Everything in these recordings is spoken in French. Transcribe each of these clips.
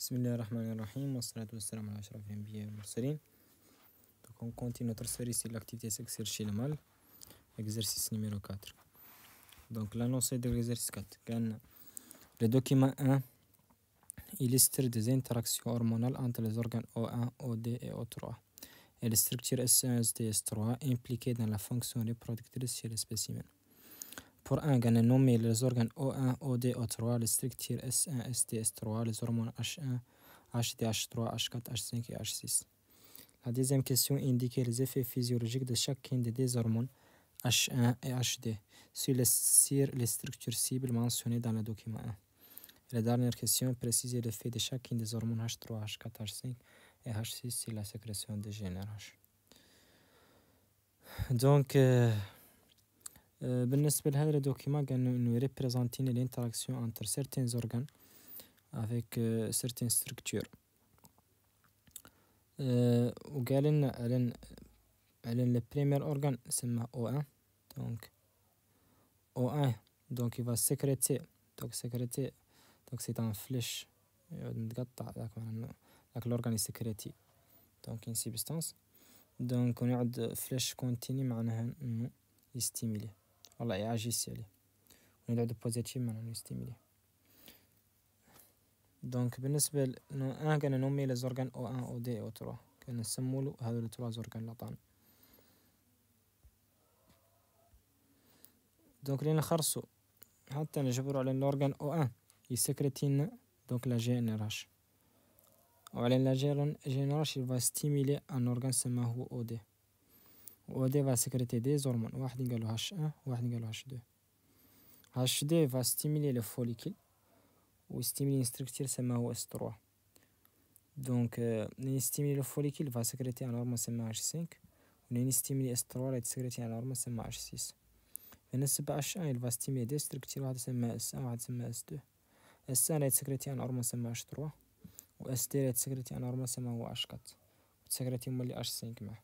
بسم الله الرحمن الرحيم والصلاة والسلام على أشرف الأنبياء والمرسلين. Donc on continue notre série sur l'activité sexuelle chez le mâle. Exercice numéro 4. Donc l'annoncé de l'exercice 4. Le document 1 illustre des interactions hormonales entre les organes O1, OD et O3 et les structures S1 et STS3 impliquées dans la fonction reproductrice chez les spécimens. Pour 1, on a nommé les organes O1, OD, O3, les structures S1, STS3, les hormones H1, HDH3, H4, H5 et H6. La deuxième question indique les effets physiologiques de chacune des deux hormones H1 et HD sur les structures cibles mentionnées dans le document 1. Et la dernière question précise l'effet de chacune des hormones H3, H4, H5 et H6 sur la sécrétion de GnRH. Donc, بالنسبة لهذا الدوكيما قالنا إنه représenter l'interaction entre certains organes avec certaines structures. وقال لنا على le premier organe سماه O1. Donc O1 donc il va sécréter donc c'est un flèche متقطع ذاك l'organe sécrété donc une substance. Donc on يعد flèche continue معناها إنه يستيميلي والله يعجز عليه ونعد بوزيتيف معناها يستيميلي. دونك بالنسبة أنا كان نومي لزورغان O1 OD O3 كان نسمولو هذول التروا زورغان لطان. دونك لين نخرصو حتى نجبرو على الأورغان O1 يسكرتين دونك لا GnRH وعلى لا GnRH il va stimuler un organe سماه OD. OD va sécréter des hormones واحد قالو H1 واحد قالو H2. HD va stimuler le follicule ويستيميلي une structure سماه S3. Donc نستيميلي le follicule va sécréter un hormone سماه H5 ونستيميلي S3 va sécréter un hormone سماه H6. بالنسبة H1 il va stimuler des structures واحدة سماه S1 وواحدة سماه S2. S1 va sécréter un hormone سماه H3 و S2 va sécréter un hormone سماه H4 وتسكريتي هما اللي H5 معه.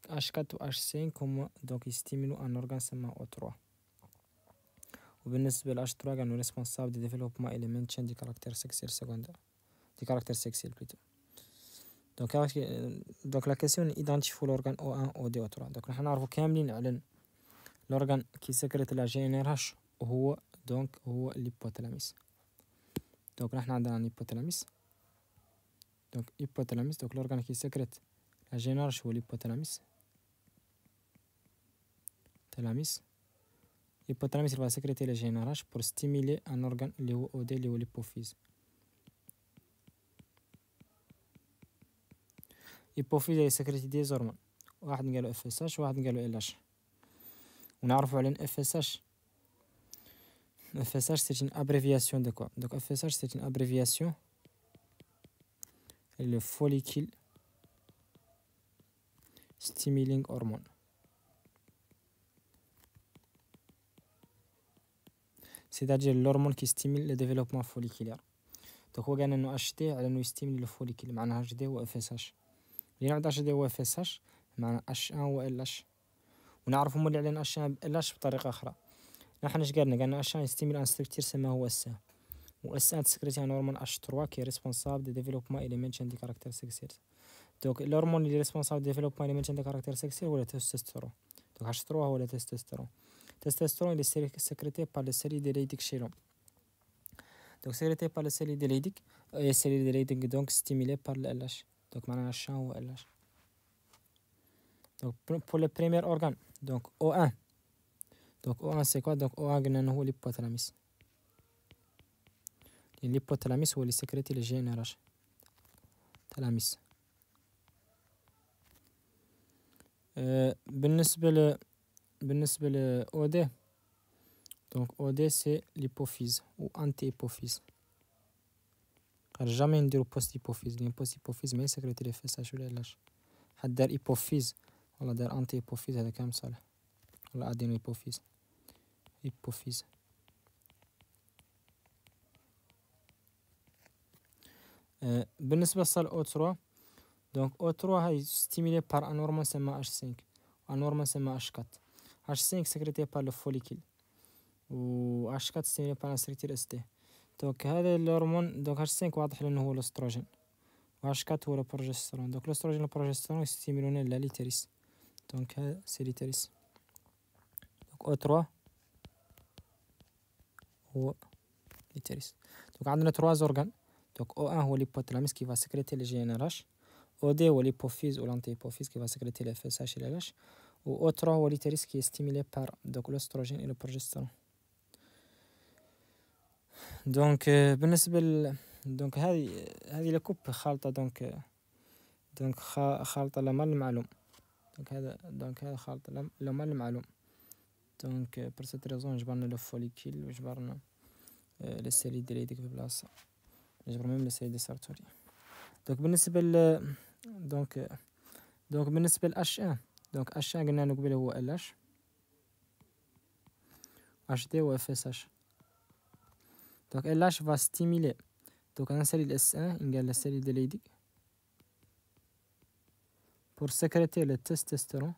H4 و H5 هما donc يستيميلو un organe سماه O3. وبالنسبة ل H3 كانوا responsable du développement et le maintien du caractère sexuel secondaire. Du caractère sexuel plutôt. Donc la question identifie l'organe O1, OD, O3. Donc نحن نعرفو كاملين على l'organe qui sécrète la GnRH وهو donc هو l'hypothalamus. Donc نحن عندنا l'hypothalamus. Donc hypothalamus donc l'organe qui sécrète la GnRH هو l'hypothalamus. Thalamus. L'hypothalamus il va sécréter le GnRH pour stimuler un organe اللي هو OD اللي هو l'hypophyse. L'hypophyse il sécrète des hormones. واحد قالوا FSH وواحد قالوا LH. ونعرفوا على FSH. FSH c'est une abréviation de quoi? Donc FSH c'est une abréviation le follicule stimulating hormone. C'est-à-dire l'hormone qui stimule le développement folliculaire. Donc هو قالنا إنه HD على إنه يستيمل الفوليكل معناها HD و FSH. اللي نعرف HD و FSH معناها H1 و LH. ونعرف هم اللي علينا H1 LH بطريقة أخرى. نحن إيش قالنا H1 يستيمل un structure سماه S1 و S1 تسكريتي un hormone H3 qui est responsable du développement et du maintien du caractère sexuel. Donc l'hormone qui est responsable du développement et du maintien du caractère sexuel هو le testostérone. Donc H3 هو le testostérone. Testostérone il est sécrété par les cellules de Leydig chez l'homme. Donc sécrété par les cellules de Leydig et les cellules de Leydig donc stimulées par le LH. Donc maintenant H1 ou LH. Donc pour le premier organe donc O1. Donc O1 c'est quoi? Donc O1 قلنا هو l'hypothalamus. L'hypothalamus هو اللي sécréte le GnRH. Thalamus. بالنسبة ل OD donc OD c'est l'hypophyse ou anti-hypophyse. قال jamais نديرو post-hypophyse لأن post-hypophyse ما يسكريتي لي FSH ولا LH. حد دار hypophyse والله دار anti-hypophyse هذا كلام صالح. والله أدينو hypophyse. بالنسبة لصال O3 donc O3 هاي stimulé par un hormone سماه H5 un hormone سماه H4. H5 sécrété par le follicule و H4 stimulé par la structure ST. دونك هذا الهرمون دونك هاش 5 واضح لأنه هو الاستروجين، وهاش 4 هو البروجسترون. دونك الاستروجين والبروجسترون يستيمولون لا ليتيريس، دونك هذا سي ليتيريس. دونك او 3 هو ليتيريس. دونك عندنا 3 زورغان. دونك او 1 هو l'hypothalamus qui va sécréter le GnRH، او دي هو l'hypophyse ou l'antihypophyse qui va sécréter le FSH et le LH، و او 3 هو l'utérus qui est stimulé par donc l'oestrogène et le progestérone. دونك بالنسبة دونك هذه لكوب خالطة، دونك خالطة لا مال المعلوم. دونك هذا خالطة لا مال المعلوم. دونك بور سيت ريزون جبرنا لو فوليكيل وجبرنا لي سيري دريديك في بلاصة، نجبر ميم لي سيري دي سارتوري. دونك بالنسبة دونك بالنسبة ل H1، دونك H1 قلنا قبيله هو LH، HD هو FSH. دونك LH va stimuler donc un série S1 égale la série de Leydig pour sécréter le testostérone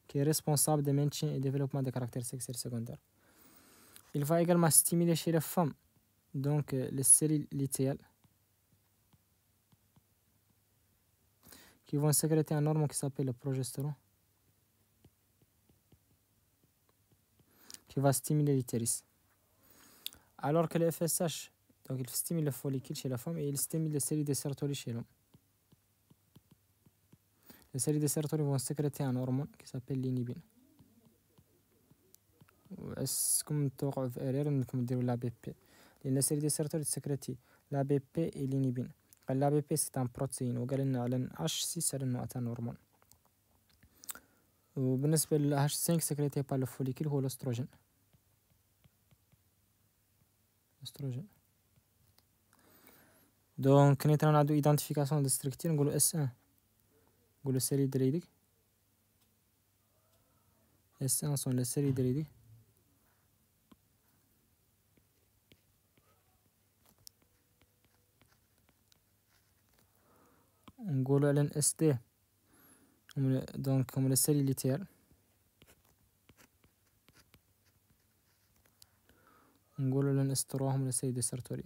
qui est responsable du maintien et développement des caractères sexuels secondaires. Il va également stimuler chez les femmes donc les cellules lutéales qui vont sécréter un hormone qui s'appelle le progestérone qui va stimuler l'utérus. Alors que le FSH, donc il stimule le follicule chez la femme et il stimule les cellules de Sertoli chez l'homme. Les cellules de Sertoli vont sécréter un hormone qui s'appelle l'inhibine. Comme توقعوا في erreur انكم تديروا l'ABP لأن السيري دي سيرتولي تسكريتي l'ABP et l'inhibine. قال l'ABP c'est un protéine وقال لنا على H6 على انه un hormone. وبالنسبة ل H5 sécrété par le follicule هو l'oestrogène. دونك نيت نعدو ايدنتيفيكاسيون دو ستركتير نقولو اس 1 نقولو سيري دريديك اس 1 سون لي سيري دريديك نقولو على اس دي دونك هم لي سيري ليتير نقولو على اس 3 هم لي سيري دي سيرتوري.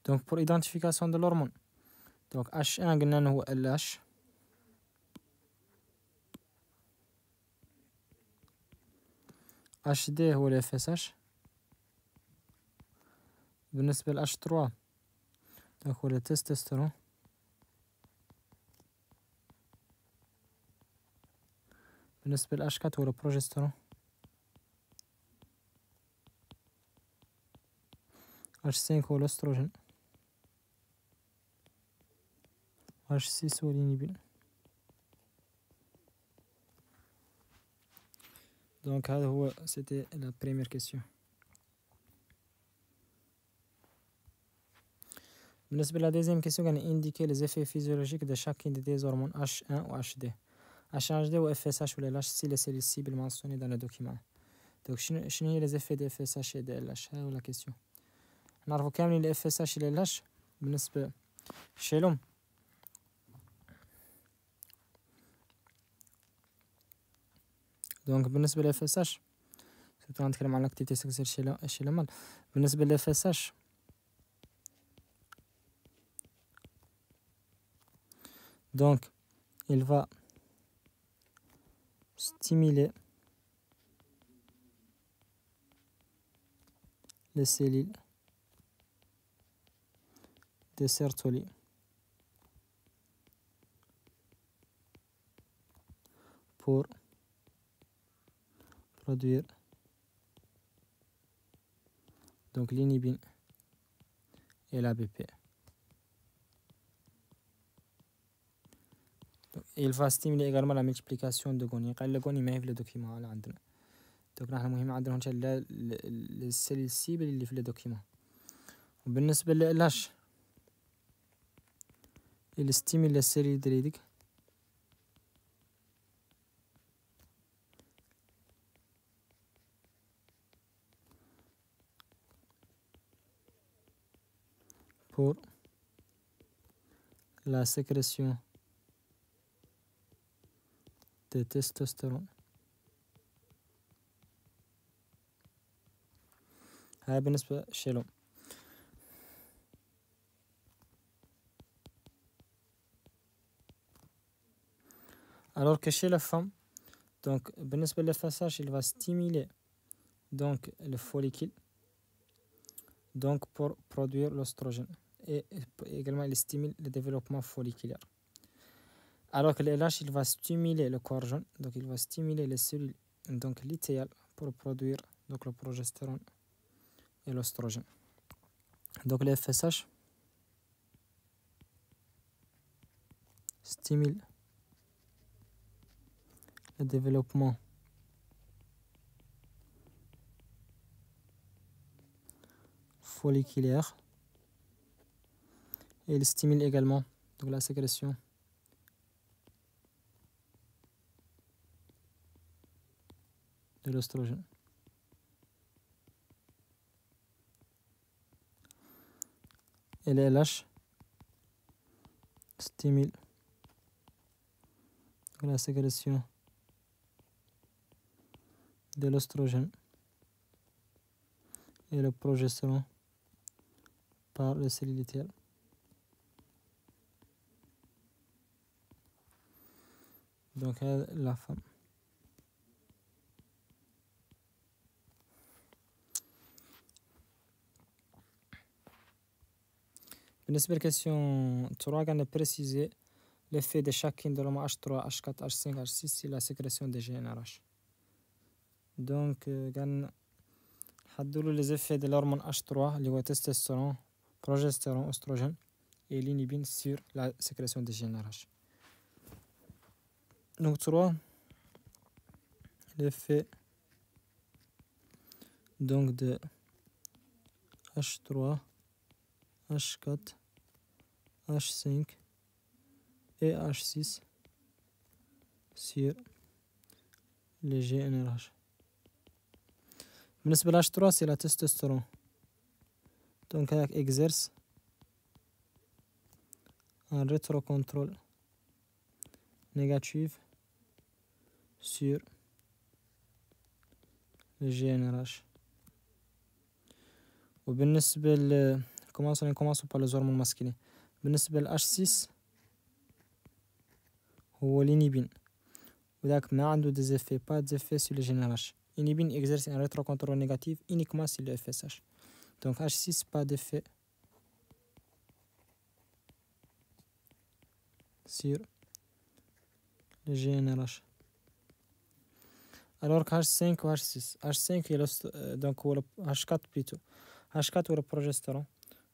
Donc pour identification de l'hormone, donc H1 قلنا هو LH، HD هو ال FSH. بالنسبة ل H3 donc هو التستوستيرون. بالنسبة ل H4 هو البروجستيرون. H5 هو الاستروجين. H6 هو l'inhibine. Donc هذا هو c'était la première question. بالنسبة لا deuxième question كان indiquer les effets physiologiques de chacune des hormones H1 ou HD. H1 ou FSH ou LH si les cellules cibles mentionnées dans le document. Donc شنو هي les effets de FSH et de LH؟ هذا هو la question. نعرفوا كاملين ال FSH و LH بالنسبة شيلهم. دونك بالنسبة ل FSH سورتو غنتكلم على l'activité sexuelle chez le mâle. بالنسبة ل FSH donc il va stimuler les cellules de Sertoli pour produire donc l'inhibine et l'ABP. Il va stimuler également la multiplication de goni. قال لغوني ما هي في الدوكيمون اللي عندنا. دونك نحن مهم عندنا هون السيل سيبل اللي في الدوكيمون. وبالنسبة للاش il stimule la série dendritique pour la sécrétion de testostérone. هذا بالنسبة للشيلوم. Alors que chez la femme, donc بالنسبة للفساج, il va stimuler donc le follicule donc pour produire l'ostrogène et également il stimule le développement folliculaire. Alors que le LH, il va stimuler le corps jaune, donc il va stimuler les cellules donc lutéales pour produire donc le progestérone et l'ostrogène. Donc le FSH stimule le développement folliculaire et il stimule également donc la sécrétion de l'ostrogène. Et le LH stimule la sécrétion de l'ostrogène et le progestérone par les cellules lutéales. Donc la femme. بالنسبة للكسيون 3 قاعدين préciser l'effet de chacune de l'hormone H3, H4, H5, H6 sur la sécrétion des GnRH. Donc قاعدين نحددوا les effets de l'hormone H3 اللي هو testostérone, progestérone, oestrogène et l'inhibine sur la sécrétion des GnRH. Donc 3, l'effet donc de H3, H4, H5 et H6 sur les GnRH. بالنسبة ل H3 c'est la testostérone. Donc elle exerce un rétrocontrôle négatif sur le GnRH. وبالنسبة ل commençons par les hormones masculines. بالنسبة ل H6 هو l'inhibine وذاك ما عنده des effets, pas d'effet sur le GnRH. Inhibine exerce un rétrocontrôle négatif uniquement sur le FSH. Donc H6 pas d'effet sur le GnRH. Alors que H5 ou H6, H5 donc H4 plutôt. H4 هو البروجسترون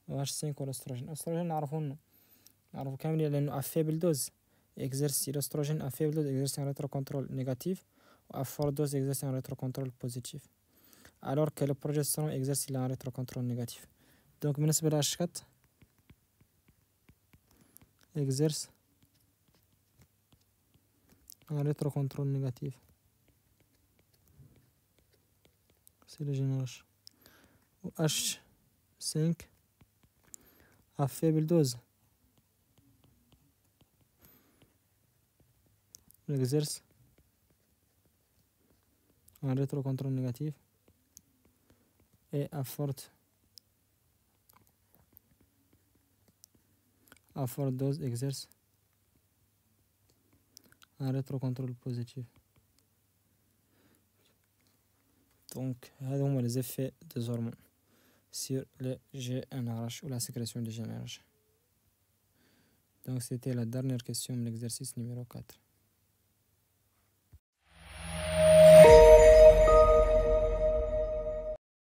و H5 هو الاستروجين. الاستروجين نعرفو كاملين لأنه à faible dose exerce l'ostrogène à faible dose exerce un rétrocontrôle négatif ou à forte dose exerce un rétrocontrôle positif. Alors que le progestérone exerce un rétrocontrôle négatif. Donc بالنسبة ل H4 exerce un rétrocontrôle négatif c'est le GnRH. Ou H5 à faible dose exerce un rétrocontrôle négatif et à forte dose exerce un rétrocontrôle positif. Donc, هذا هم les effets des hormones sur le GnRH ou la sécrétion du GnRH. Donc, c'était la dernière question de l'exercice numéro 4.